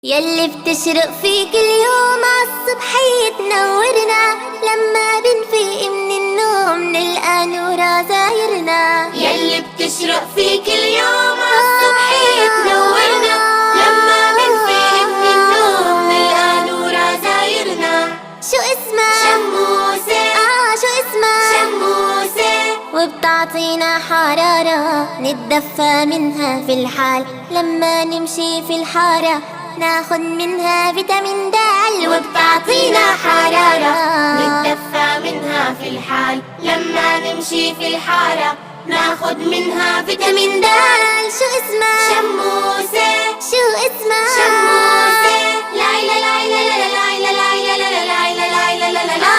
يلي بتشرق فيك اليوم عالصبحية تنورنا، لما بنفيق من النوم نلقى نورا زايرنا. يلي بتشرق فيك اليوم عالصبحية تنورنا، لما بنفيق من النوم نلقى نورا زايرنا. شو اسمها؟ شموسة. شو اسمها؟ شموسة. وبتعطينا حرارة نتدفى منها في الحال، لما نمشي في الحارة ناخد منها فيتامين د. وبتعطينا حرارة نتدفى منها في الحال، لما نمشي في الحارة ناخد منها فيتامين د. شو اسمها؟ شموسة. شو اسمها؟ شموسة. لا لا لا لا لا لا لا لا لا لا لا لا لا لا لا.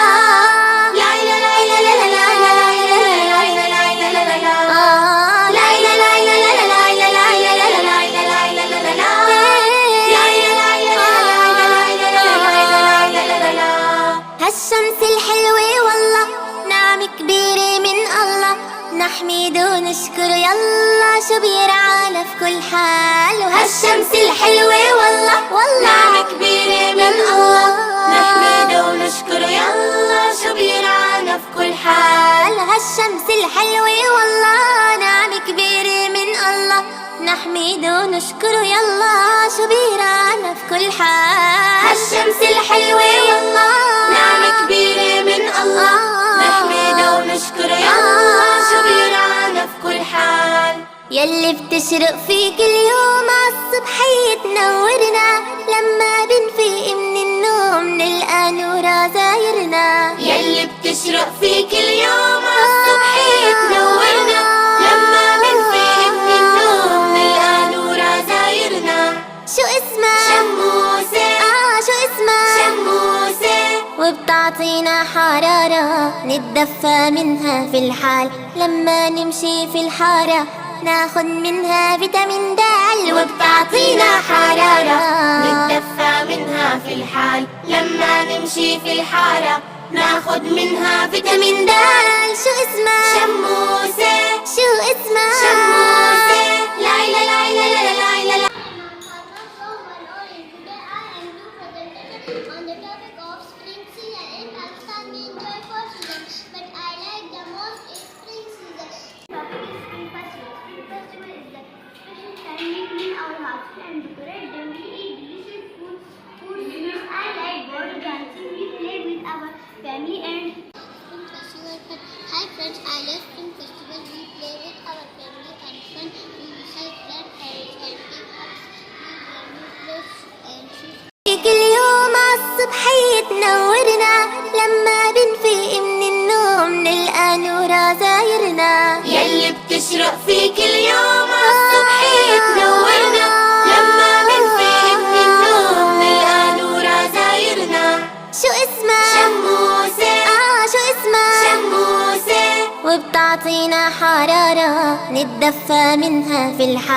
هالشمس الحلوة والله نعمة كبيرة من الله، نحمد ونشكر يلا شو بيرعانا في كل حال. هالشمس الحلوة والله نعمة كبيرة من الله، نحمد ونشكر يلا شو بيرعانا في كل حال. هالشمس الحلوة والله نعمة كبيرة من الله، نحمد ونشكر يلا شو بيرعانا في كل حال. هالشمس الحلوة والله نعمة كبيرة من الله، نحمد ونشكر يلا شو بيرعانا في كل حال. يلي بتشرق فيك اليوم عالصبحية تنورنا، لما بنفيق من النوم نلقى نورا زايرنا. يلي بتشرق فيك اليوم عالصبحية تنورنا، لما بنفيق من النوم نلقى نورا زايرنا. شو اسمها؟ شموسة. شو اسمها؟ شموسة. وبتعطينا حرارة نتدفى منها في الحال، لما نمشي في الحارة ناخد منها فيتامين د. وبتعطينا حرارة نتدفى منها في الحال، لما نمشي في الحارة ناخد منها فيتامين د. شو اسمها؟ شموسة. شو اسمها؟ شموسة. لا لا لا لا لا لا لا. On the topic of spring season in Pakistan, we enjoy four seasons, but I like the most is spring season. The topic is spring festival. Spring festival is the special time we clean our houses and decorate them. We eat delicious food sweets. I like water dancing. We play with our family and spring festival. But hi friends, I love spring festival. We play with our family and friends. We recite red carrots and big hugs. We wear new clothes and shoes. اليوم عالصبحية تنورنا، لما بنفيق من النوم نلقى نورا زايرنا. يلي بتشرق فيك اليوم عالصبحية تنورنا، لما بنفيق من النوم نلقى نورا زايرنا. شو اسمها؟ شموسة. شو اسمها؟ شموسة. وبتعطينا حرارة نتدفى منها في الحال.